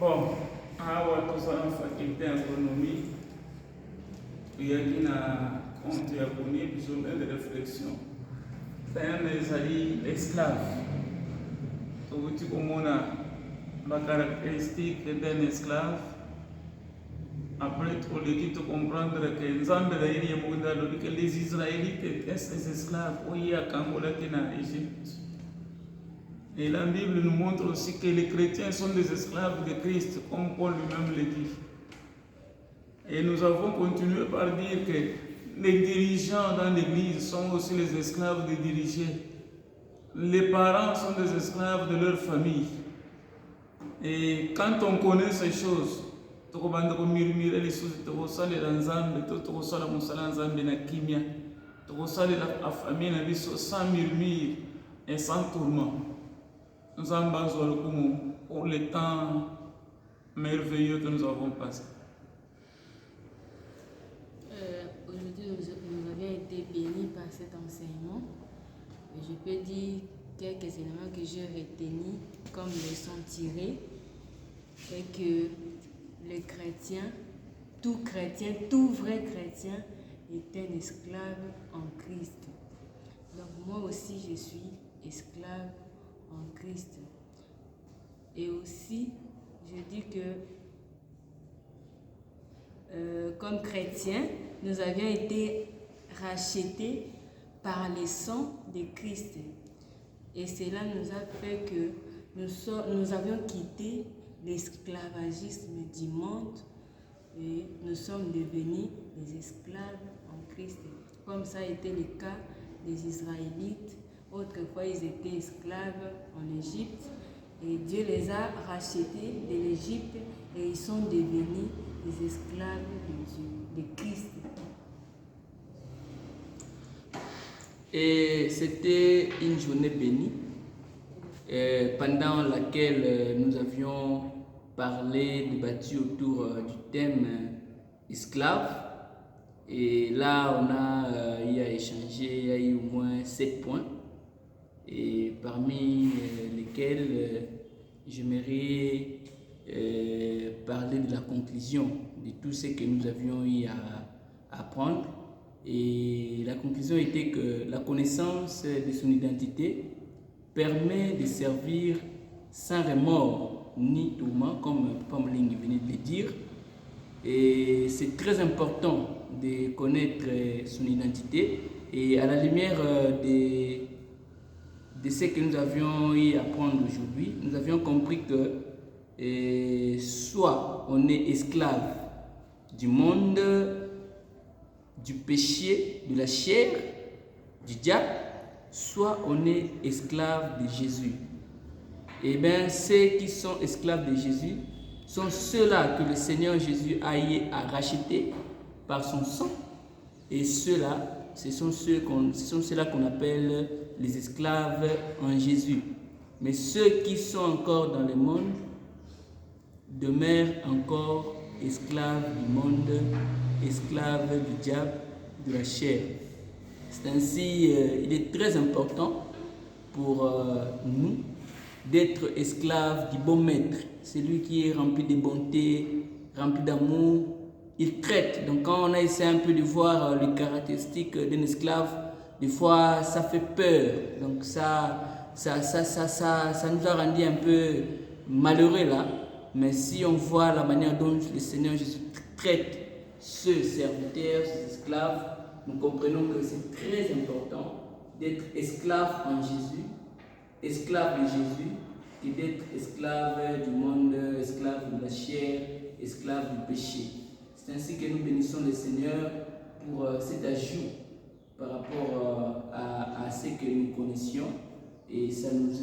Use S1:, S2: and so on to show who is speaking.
S1: Bon, hawa tozala faculté ya agronomie toyaki na compte ya koni besoin de réflexion tayana ezali esclave tokuti komona bacaractéristique d'un esclave. Après toleki tocomprendre que nzambe azali ye moko nde alobi que les israélites étaient des esclaves oyo akangolaki na Égypte. Et la Bible nous montre aussi que les chrétiens sont des esclaves de Christ, comme Paul lui-même le dit. Et nous avons continué par dire que les dirigeants dans l'église sont aussi les esclaves des dirigés. Les parents sont des esclaves de leur famille. Et quand on connaît ces choses, tokobanda komirimira lisusu tokosalela nzambe to tokosala mosala nzambe na kimia tokosalela afamie na biso sans murmure et sans tourment. Nous avons besoin pour le temps merveilleux que nous avons passé.
S2: Aujourd'hui, nous avions été bénis par cet enseignement. Et je peux dire quelques éléments que j'ai retenus comme leçon tirée. Et que le chrétien, tout vrai chrétien est un esclave en Christ. Donc moi aussi, je suis esclave en Christ. Et aussi, je dis que comme chrétiens, nous avions été rachetés par le sang de Christ. Et cela nous a fait que nous avions quitté l'esclavagisme du monde et nous sommes devenus des esclaves en Christ. Comme ça a été le cas des Israélites. Autrefois, ils étaient esclaves en Égypte et Dieu les a rachetés de l'Égypte et ils sont devenus des esclaves de Dieu, de Christ.
S3: Et c'était une journée bénie pendant laquelle nous avions parlé, débattu autour du thème esclave. Et là, on a échangé, il y a eu au moins 7 points. Et parmi lesquels j'aimerais parler de la conclusion de tout ce que nous avions eu à apprendre. Et la conclusion était que la connaissance de son identité permet de servir sans remords ni tourment, comme Papa Moling venait de le dire. Et c'est très important de connaître son identité. Et à la lumière de ce que nous avions eu à apprendre aujourd'hui, nous avions compris que soit on est esclave du monde, du péché, de la chair, du diable, soit on est esclave de Jésus. Et bien, ceux qui sont esclaves de Jésus sont ceux-là que le Seigneur Jésus a eu à racheter par son sang. Et ceux-là, ce sont ceux-là qu'on appelle les esclaves en Jésus. Mais ceux qui sont encore dans le monde demeurent encore esclaves du monde, esclaves du diable, de la chair. C'est ainsi, il est très important pour nous d'être esclaves du bon maître, celui qui est rempli de bonté, rempli d'amour. Il traite. Donc quand on a essayé un peu de voir les caractéristiques d'un esclave, des fois ça fait peur. Donc ça nous a rendu un peu malheureux là. Mais si on voit la manière dont le Seigneur Jésus traite ce serviteur, ces esclaves, nous comprenons que c'est très important d'être esclave en Jésus, esclave de Jésus, et d'être esclave du monde, esclave de la chair, esclave du péché. C'est ainsi que nous bénissons le Seigneur pour cet ajout par rapport à ce que nous connaissions, et ça nous